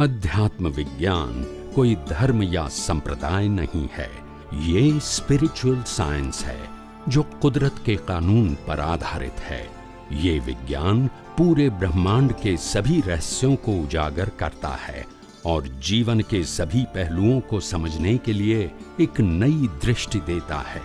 अध्यात्म विज्ञान कोई धर्म या संप्रदाय नहीं है, ये स्पिरिचुअल साइंस है जो कुदरत के कानून पर आधारित है। ये विज्ञान पूरे ब्रह्मांड के सभी रहस्यों को उजागर करता है और जीवन के सभी पहलुओं को समझने के लिए एक नई दृष्टि देता है।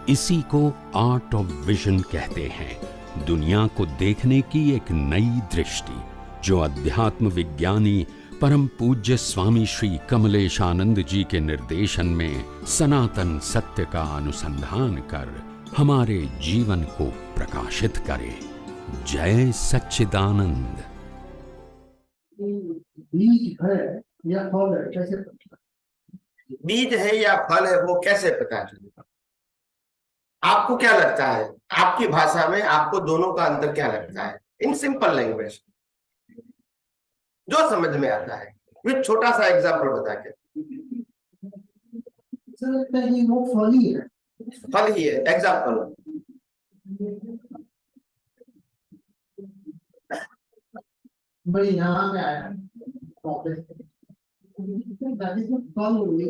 इसी को आर्ट ऑफ विजन कहते हैं, दुनिया को देखने की एक नई दृष्टि, जो अध्यात्म विज्ञानी परम पूज्य स्वामी श्री कमलेशानंद जी के निर्देशन में सनातन सत्य का अनुसंधान कर हमारे जीवन को प्रकाशित करे। जय सच्चिदानंद। बीज है या फल है, कैसे पता? बीज है या फल है वो कैसे पता चलेगा? आपको क्या लगता है? आपकी भाषा में आपको दोनों का अंतर क्या लगता है? इन सिंपल लैंग्वेज जो समझ में आता है, विद छोटा सा एग्जाम्पल बता के। लगता है कि वो फल ही है। फल ही है, एग्जाम्पल। भाई यहाँ में आया कांग्रेस फल हुई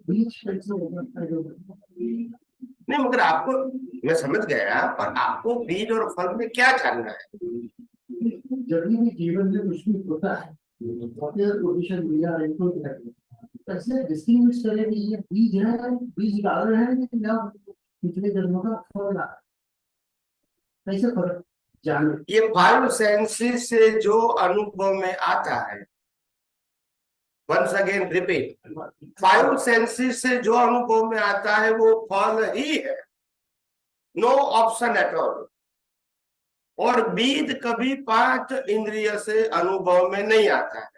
बीच कैसे होगा? नहीं, मगर आपको मैं समझ गया, पर आपको बीज और फल में क्या जानना है? जब भी जीवन में कुछ भी होता है पोजीशन मिला इनको ऐसे डिस्टिंग्विश करें कि ये बीज है, बीज डाल रहे हैं या पिछले जन्मों का फल आ रहा है, कैसे फर्क जाने? ये फाइव सेंसेस से जो अनुभव में आता है, once again repeat, five senses से जो अनुभव में आता है वो फल ही है, नो ऑप्शन एट ऑल। और बीज कभी पांच इंद्रिय से अनुभव में नहीं आता है,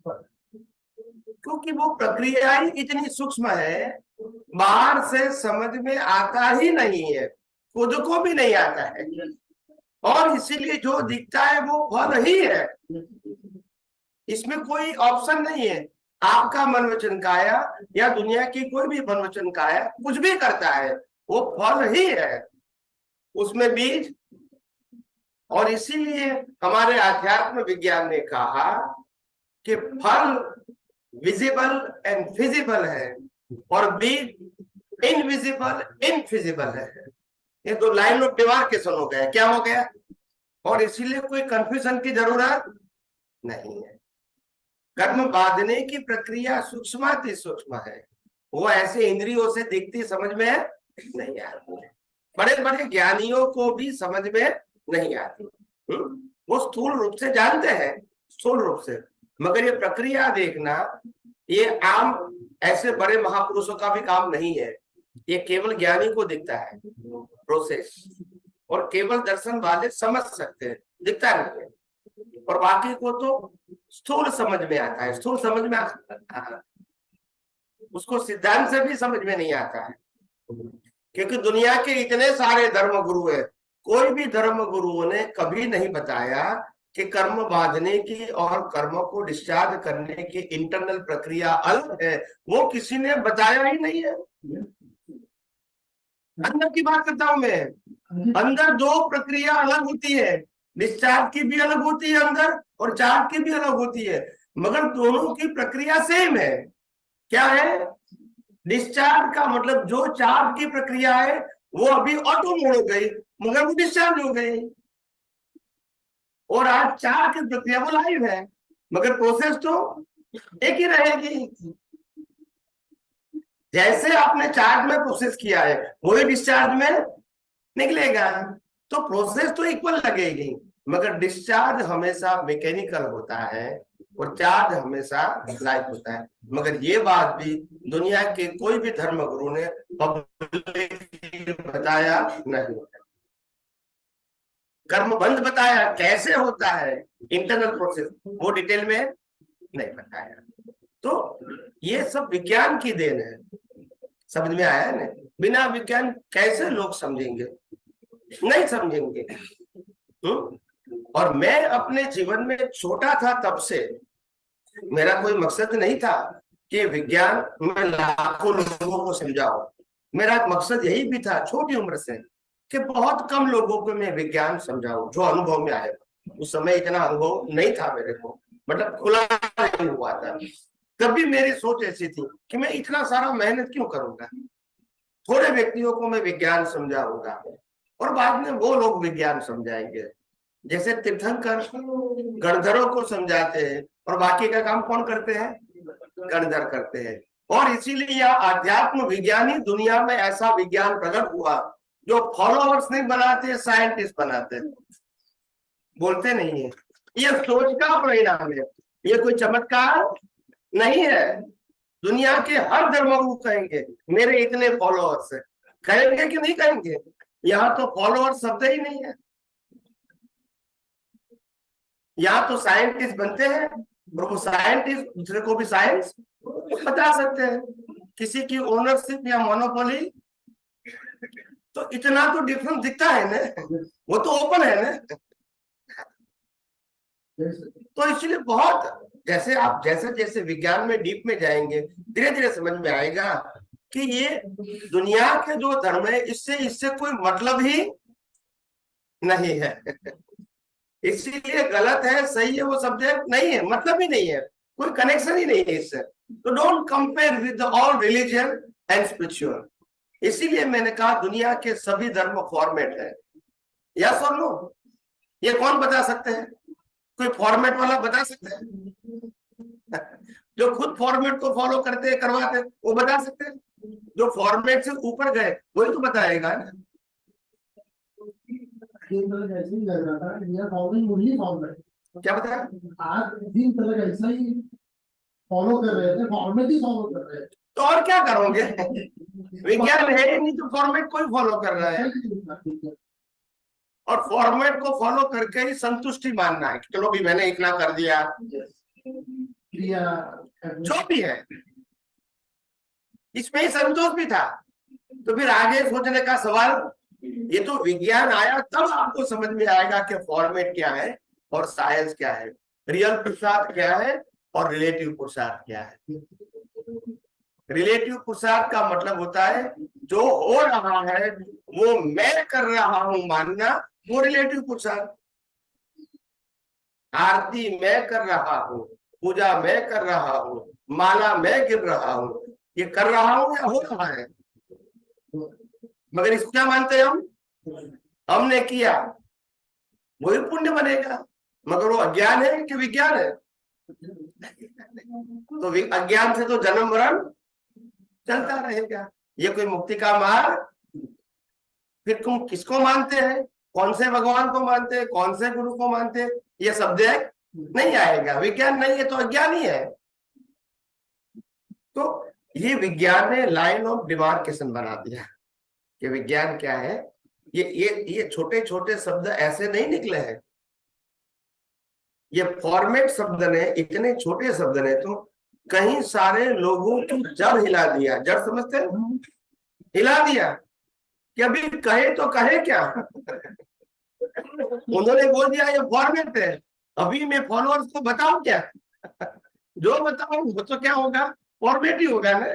क्योंकि वो प्रक्रिया ही इतनी सूक्ष्म है, बाहर से समझ में आता ही नहीं है, खुद को भी नहीं आता है, और इसीलिए जो दिखता है वो फल ही है। इसमें कोई ऑप्शन नहीं है। आपका मन वचन काया या दुनिया की कोई भी मन वचन काया कुछ भी करता है, वो फल ही है, उसमें बीज। और इसीलिए हमारे अध्यात्म विज्ञान ने कहा कि फल विजिबल एंड फिजिबल है और बीज इनविजिबल इनफिजिबल है। ये दो लाइन ऑफ डिमार्केशन हो गया, क्या हो गया? और इसीलिए कोई कंफ्यूजन की जरूरत नहीं है। कर्म बांधने की प्रक्रिया सूक्ष्माति सूक्ष्म है, वो ऐसे इंद्रियों से दिखती समझ में नहीं आती है, बड़े बड़े ज्ञानियों को भी समझ में नहीं आती। वो स्थूल रूप से जानते हैं, स्थूल रूप से, मगर ये प्रक्रिया देखना ये आम ऐसे बड़े महापुरुषों का भी काम नहीं है। ये केवल ज्ञानी को दिखता है प्रोसेस, और केवल दर्शन वाले समझ सकते हैं, दिखता नहीं है। और बाकी को तो स्थूल समझ में आता है, स्थूल समझ में आता है, उसको सिद्धांत से भी समझ में नहीं आता है, क्योंकि दुनिया के इतने सारे धर्म गुरु हैं, कोई भी धर्म गुरुओं ने कभी नहीं बताया कि कर्म बांधने की और कर्म को डिस्चार्ज करने की इंटरनल प्रक्रिया अलग है। वो किसी ने बताया ही नहीं है। अंदर की बात करता हूं मैं, अंदर दो प्रक्रिया अलग होती है, डिस्चार्ज की भी अलग होती है अंदर और चार्ज की भी अलग होती है, मगर दोनों की प्रक्रिया सेम है। क्या है? डिस्चार्ज का मतलब जो चार्ज की प्रक्रिया है वो अभी ऑटो मोड हो गई, मगर वो डिस्चार्ज हो गई। और आज चार्ज की प्रक्रिया वो लाइव है, मगर प्रोसेस तो एक ही रहेगी। जैसे आपने चार्ज में प्रोसेस किया है वही डिस्चार्ज में निकलेगा, तो प्रोसेस तो इक्वल लगेगी, मगर डिस्चार्ज हमेशा मैकेनिकल होता है और चार्ज हमेशा लाइव होता है। मगर ये बात भी दुनिया के कोई भी धर्म गुरु ने पब्लिक बताया नहीं। कर्म बंध बताया कैसे होता है, इंटरनल प्रोसेस, वो डिटेल में नहीं बताया। तो ये सब विज्ञान की देन है, समझ में आया ना? बिना विज्ञान कैसे लोग समझेंगे? नहीं समझेंगे। और मैं अपने जीवन में छोटा था तब से मेरा कोई मकसद नहीं था कि विज्ञान में लाखों लोगों को समझाओ। मेरा मकसद यही भी था छोटी उम्र से कि बहुत कम लोगों को मैं विज्ञान समझाऊं जो अनुभव में आए। उस समय इतना अनुभव नहीं था मेरे को, मतलब खुला नहीं हुआ था। तभी मेरी सोच ऐसी थी कि मैं इतना सारा मेहनत क्यों करूंगा, थोड़े व्यक्तियों को मैं विज्ञान समझाऊंगा और बाद में वो लोग विज्ञान समझाएंगे। जैसे तीर्थंकर गणधरों को समझाते हैं और बाकी का काम कौन करते हैं, गणधर करते हैं। और इसीलिए यह आध्यात्म विज्ञानी दुनिया में ऐसा विज्ञान प्रकट हुआ जो फॉलोअर्स नहीं बनाते, साइंटिस्ट बनाते हैं, बोलते नहीं है। ये सोच का परिणाम है, ये कोई चमत्कार नहीं है। दुनिया के हर धर्मगुरु कहेंगे मेरे इतने फॉलोअर्स है, कहेंगे कि नहीं कहेंगे? यहाँ तो फॉलोअर्स शब्द ही नहीं है। यहाँ तो साइंटिस्ट बनते हैं और वो साइंटिस्ट दूसरे को भी साइंस बता सकते हैं। किसी की ओनरशिप या मोनोपोली, तो इतना तो डिफरेंस दिखता है ना, वो तो ओपन है ना। तो इसलिए बहुत, जैसे आप जैसे जैसे विज्ञान में डीप में जाएंगे धीरे धीरे समझ में आएगा कि ये दुनिया के जो धर्म है इससे कोई मतलब ही नहीं है। इसीलिए गलत है सही है वो सब्जेक्ट नहीं है, मतलब ही नहीं है, कोई कनेक्शन ही नहीं है इससे। तो don't compare with all religion and spiritual. इसीलिए मैंने कहा दुनिया के सभी धर्म फॉर्मेट है। यस और नो? ये कौन बता सकते हैं? कोई फॉर्मेट वाला बता सकते हैं? जो खुद फॉर्मेट को फॉलो करते हैं, करवाते हैं, वो बता सकते हैं। जो फॉर्मेट से ऊपर गए वही तो बताएगा ना। ऐसे ही लग रहा था, ये फॉलोइंग ओनली फॉर्मेट। क्या बताया? आज 3 तरह ऐसा ही फॉलो कर रहे थे, फॉर्मेट ही फॉलो कर रहे थे। तो और क्या करोगे? विज्ञान है ही नहीं तो फॉर्मेट कोई फॉलो कर रहा है, और फॉर्मेट को फॉलो करके ही संतुष्टि मानना है कि चलो भी मैंने इतना कर दिया, जो भी है इसमें ही संतोष भी था। तो फिर आगे सोचने का सवाल, ये तो विज्ञान आया तब आपको समझ में आएगा कि फॉर्मेट क्या है और साइंस क्या है, रियल पुरुषार्थ क्या है और रिलेटिव पुरुषार्थ क्या है। रिलेटिव पुरुषार्थ का मतलब होता है जो हो रहा है वो मैं कर रहा हूं मानना, वो रिलेटिव पुरुषार्थ। आरती मैं कर रहा हूं, पूजा मैं कर रहा हूं, माला मैं गिर रहा हूं, ये कर रहा हूं या हो रहा है? मगर इसको क्या मानते हैं हम? हमने किया वही पुण्य बनेगा। मगर वो अज्ञान है कि विज्ञान है? तो अज्ञान से तो जन्म मरण चलता रहेगा। ये कोई मुक्ति का मार्ग? फिर तुम किसको मानते हैं? कौन से भगवान को मानते हैं, कौन से गुरु को मानते हैं? ये सब्जेक्ट नहीं आएगा। विज्ञान नहीं है तो अज्ञान ही है। तो ये विज्ञान ने लाइन ऑफ डिमार्केशन बना दिया कि विज्ञान क्या है। ये छोटे छोटे शब्द ऐसे नहीं निकले हैं। ये फॉर्मेट शब्द ने, इतने छोटे शब्द ने तो कहीं सारे लोगों की जड़ हिला दिया। जड़ समझते हैं? हिला दिया कि अभी कहे तो कहे क्या। उन्होंने बोल दिया ये फॉर्मेट है, अभी मैं फॉलोअर्स को बताऊं क्या? जो बताऊं वो तो क्या होगा, फॉर्मेट ही होगा ना।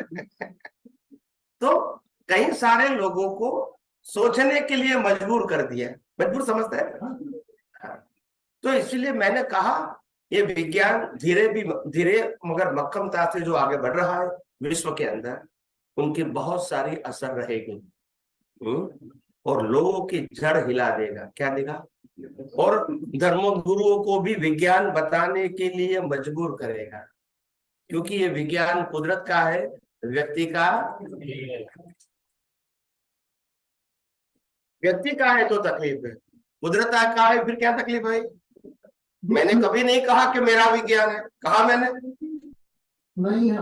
तो कई सारे लोगों को सोचने के लिए मजबूर कर दिया। मजबूर समझते हैं? तो इसलिए मैंने कहा ये विज्ञान धीरे मगर मक्कमता से जो आगे बढ़ रहा है विश्व के अंदर, उनकी बहुत सारी असर रहेगी और लोगों की जड़ हिला देगा। क्या देगा? और धर्मगुरुओं को भी विज्ञान बताने के लिए मजबूर करेगा, क्योंकि ये विज्ञान कुदरत का है, व्यक्ति का है तो तकलीफ है, कुदरत का है फिर क्या तकलीफ है? मैंने कभी नहीं कहा कि मेरा विज्ञान है, कहा मैंने? नहीं है।